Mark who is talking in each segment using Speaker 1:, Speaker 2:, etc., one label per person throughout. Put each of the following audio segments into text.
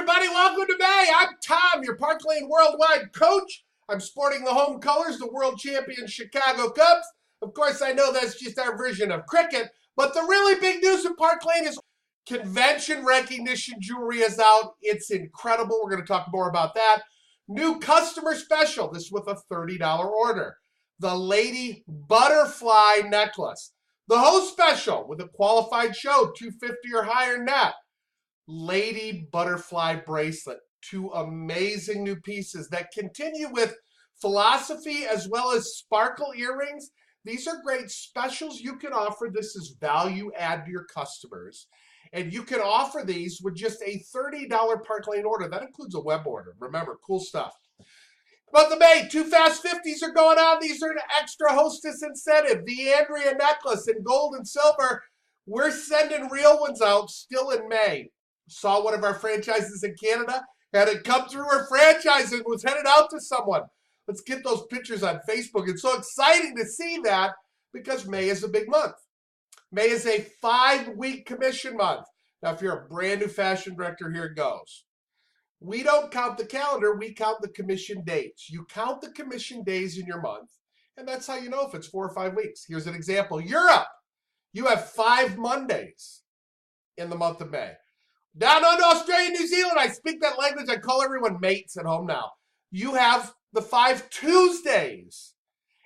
Speaker 1: everybody. Welcome to May. I'm Tom, your Park Lane Worldwide coach. I'm sporting the home colors, the world champion Chicago Cubs. Of course, I know that's just our version of cricket, but the really big news in Park Lane is convention recognition jewelry is out. It's incredible. We're going to talk more about that. New customer special, this with a $30 order. The Lady Butterfly necklace. The host special with a qualified show, $250 or higher net. Lady Butterfly bracelet. Two amazing new pieces that continue with philosophy as well as sparkle earrings. These are great specials you can offer. This is value add to your customers. And you can offer these with just a $30 Park Lane order. That includes a web order. Remember, cool stuff. But the May, 2 Fast 50s are going on. These are an extra hostess incentive. The Andrea necklace in gold and silver. We're sending real ones out still in May. Saw one of our franchises in Canada, had it come through her franchise and was headed out to someone. Let's get those pictures on Facebook. It's so exciting to see that because May is a big month. May is a 5-week commission month. Now, if you're a brand new fashion director, here it goes. We don't count the calendar, we count the commission days. You count the commission days in your month, and that's how you know if it's 4 or 5 weeks. Here's an example. Europe, you have 5 Mondays in the month of May. Down under Australia, New Zealand, I speak that language. I call everyone mates at home now. You have the 5 Tuesdays.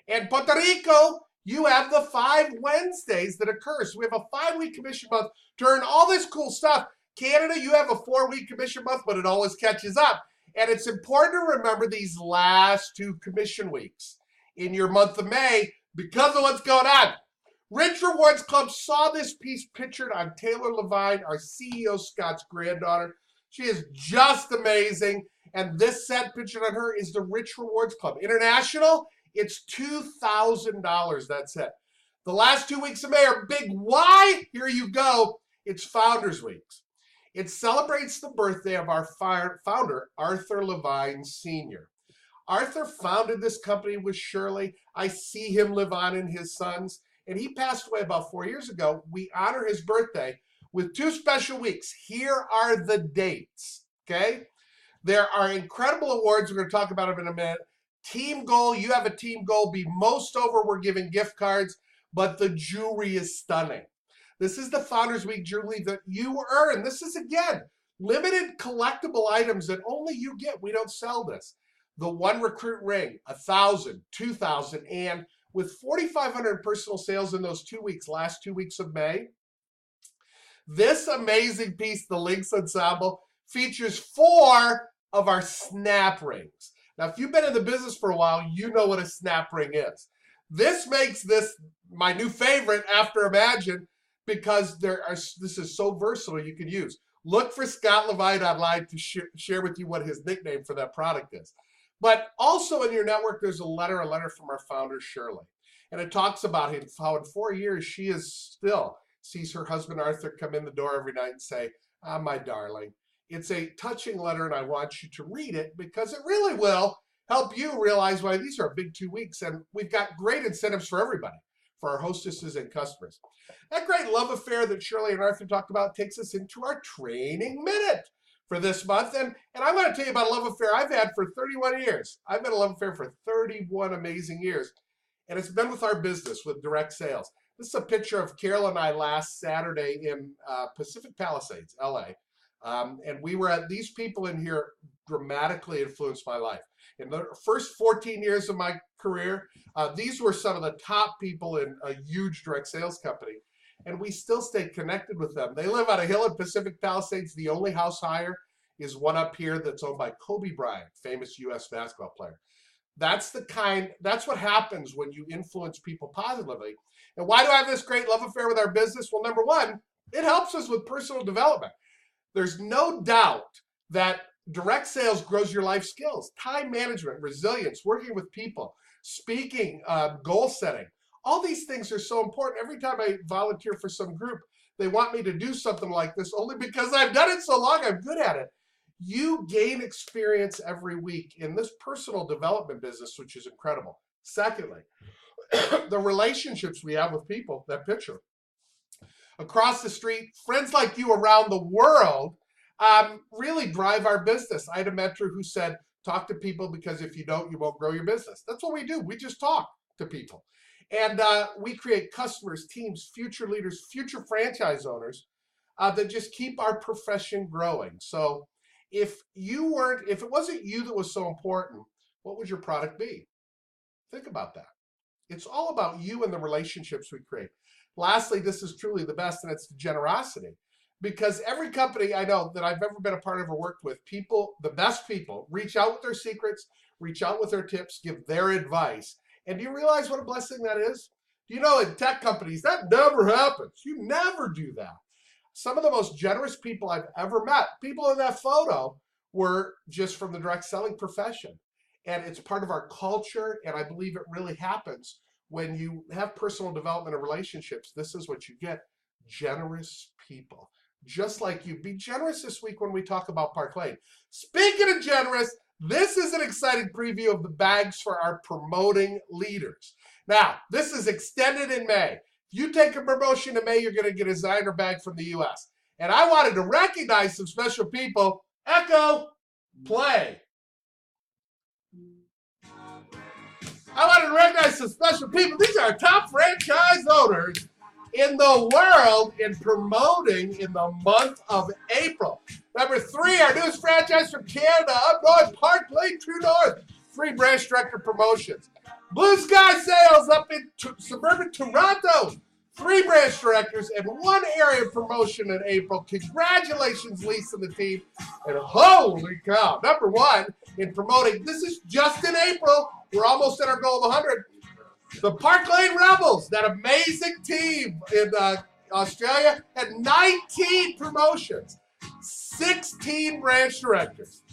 Speaker 1: And Puerto Rico, you have the 5 Wednesdays that occur. So we have a 5-week commission month to earn all this cool stuff. Canada, you have a 4-week commission month, but it always catches up. And it's important to remember these last 2 commission weeks in your month of May because of what's going on. Rich Rewards Club saw this piece pictured on Taylor Levine, our CEO Scott's granddaughter. She is just amazing. And this set pictured on her is the Rich Rewards Club. International, it's $2,000. That's it. The last 2 weeks of May are big. Why? Here you go. It's Founders Weeks. It celebrates the birthday of our founder, Arthur Levine Sr. Arthur founded this company with Shirley. I see him live on in his sons. And he passed away about 4 years ago. We honor his birthday with 2 special weeks. Here are the dates, okay? There are incredible awards. We're going to talk about them in a minute. Team goal, you have a team goal. Be most over, we're giving gift cards, but the jewelry is stunning. This is the Founders Week jewelry that you earn. This is, again, limited collectible items that only you get. We don't sell this. The One Recruit ring, 1,000, 2,000, and with 4,500 personal sales in those 2 weeks, last 2 weeks of May, this amazing piece, the Lynx Ensemble, features 4 of our snap rings. Now, if you've been in the business for a while, you know what a snap ring is. This makes this my new favorite after Imagine because this is so versatile you can use. Look for Scott Levine online to share with you what his nickname for that product is. But also in your network, there's a letter from our founder, Shirley. And it talks about how in 4 years, she is still sees her husband, Arthur, come in the door every night and say, "Ah, my darling." It's a touching letter, and I want you to read it because it really will help you realize why these are a big 2 weeks. And we've got great incentives for everybody, for our hostesses and customers. That great love affair that Shirley and Arthur talked about takes us into our training minute for this month. And I'm going to tell you about a love affair I've had for 31 years. I've had a love affair for 31 amazing years. And it's been with our business, with direct sales. This is a picture of Carol and I last Saturday in Pacific Palisades, LA. And we were at, these people in here dramatically influenced my life. In the first 14 years of my career, these were some of the top people in a huge direct sales company. And we still stay connected with them. They live on a hill in Pacific Palisades. The only house higher is one up here that's owned by Kobe Bryant, famous U.S. basketball player. That's what happens when you influence people positively. And why do I have this great love affair with our business? Well, number one, it helps us with personal development. There's no doubt that direct sales grows your life skills, time management, resilience, working with people, speaking, goal setting. All these things are so important. Every time I volunteer for some group, they want me to do something like this only because I've done it so long, I'm good at it. You gain experience every week in this personal development business, which is incredible. Secondly, the relationships we have with people, that picture. Across the street, friends like you around the world really drive our business. I had a mentor who said, talk to people, because if you don't, you won't grow your business. That's what we do. We just talk to people. And we create customers, teams, future leaders, future franchise owners that just keep our profession growing. So if it wasn't you that was so important, what would your product be? Think about that. It's all about you and the relationships we create. Lastly, this is truly the best, and it's generosity. Because every company I know that I've ever been a part of or worked with, people, the best people, reach out with their secrets, reach out with their tips, give their advice. And do you realize what a blessing that is? Do you know in tech companies, that never happens. You never do that. Some of the most generous people I've ever met, people in that photo, were just from the direct selling profession. And it's part of our culture, and I believe it really happens when you have personal development and relationships. This is what you get: generous people. Just like you. Be generous this week when we talk about Park Lane. Speaking of generous, this is an exciting preview of the bags for our promoting leaders. Now, this is extended in May. If you take a promotion in May, you're going to get a designer bag from the U.S. And I wanted to recognize some special people. Echo, play. I wanted to recognize some special people. These are top franchise owners in the world in promoting in the month of April. Number 3, our newest franchise from Canada, up north, Park Lane, True North. 3 branch director promotions. Blue Sky Sales up in suburban Toronto. 3 branch directors and 1 area promotion in April. Congratulations, Lisa and the team. And holy cow, number 1 in promoting. This is just in April. We're almost at our goal of 100. The Park Lane Rebels, that amazing team in Australia, had 19 promotions, 16 branch directors,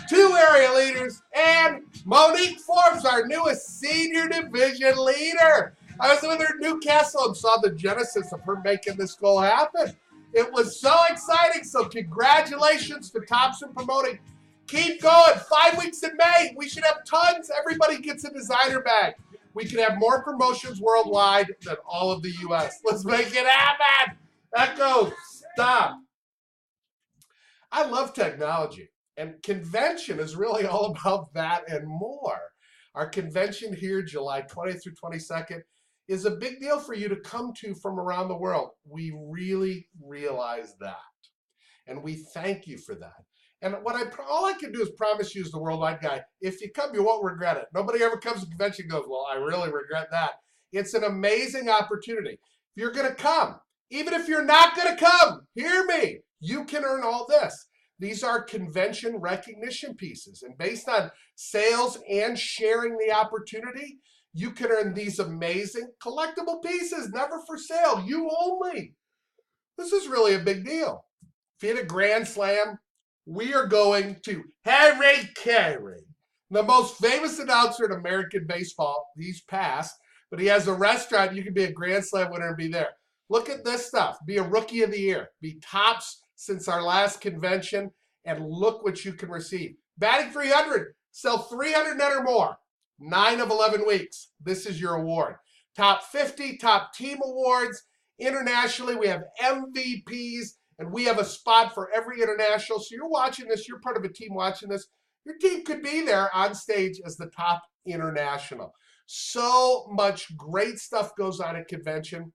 Speaker 1: 2 area leaders, and Monique Forbes, our newest senior division leader. I was with her in Newcastle and saw the genesis of her making this goal happen. It was so exciting. So congratulations to Tops in promoting. Keep going. 5 weeks in May. We should have tons. Everybody gets a designer bag. We can have more promotions worldwide than all of the U.S. Let's make it happen. Echo, stop. I love technology, and convention is really all about that and more. Our convention here, July 20th through 22nd, is a big deal for you to come to from around the world. We really realize that, and we thank you for that. And all I can do is promise you as the worldwide guy, if you come, you won't regret it. Nobody ever comes to convention and goes, well, I really regret that. It's an amazing opportunity. If you're going to come, even if you're not going to come, hear me, you can earn all this. These are convention recognition pieces. And based on sales and sharing the opportunity, you can earn these amazing collectible pieces, never for sale, you only. This is really a big deal. If you hit a grand slam, we are going to Harry Caray, the most famous announcer in American baseball. He's passed, but he has a restaurant. You can be a Grand Slam winner and be there. Look at this stuff. Be a Rookie of the Year. Be tops since our last convention, and look what you can receive. Batting 300. Sell 300 net or more. 9 of 11 weeks. This is your award. Top 50, top team awards. Internationally, we have MVPs. And we have a spot for every international. So you're watching this, you're part of a team watching this. Your team could be there on stage as the top international. So much great stuff goes on at convention.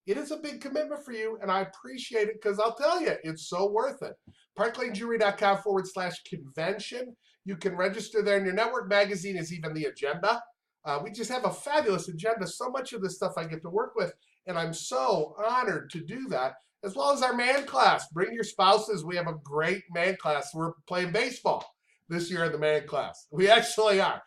Speaker 1: It is a big commitment for you, and I appreciate it because I'll tell you, it's so worth it. ParkLaneJewelry.com/convention. You can register there, and your network magazine is even the agenda. We just have a fabulous agenda. So much of this stuff I get to work with, and I'm so honored to do that. As well as our man class. Bring your spouses. We have a great man class. We're playing baseball this year in the man class. We actually are.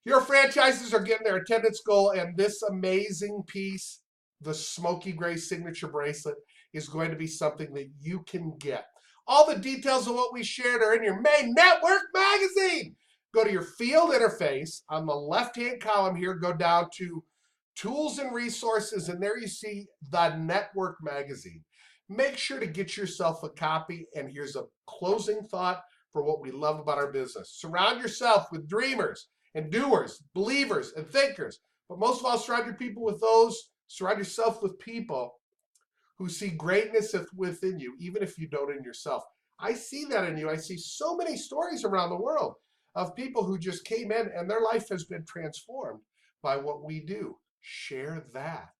Speaker 1: Your franchises are getting their attendance goal, and this amazing piece, the Smoky Gray signature bracelet, is going to be something that you can get. All the details of what we shared are in your main network magazine. Go to your field interface. On the left-hand column here, go down to Tools and Resources, and there you see the Network Magazine. Make sure to get yourself a copy, and here's a closing thought for what we love about our business. Surround yourself with dreamers and doers, believers and thinkers, but most of all, surround yourself with people who see greatness within you, even if you don't in yourself. I see that in you. I see so many stories around the world of people who just came in and their life has been transformed by what we do. Share that.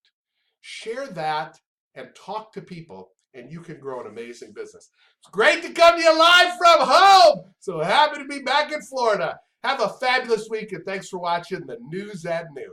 Speaker 1: Share that and talk to people, and you can grow an amazing business. It's great to come to you live from home. So happy to be back in Florida. Have a fabulous week, and thanks for watching the News at Noon.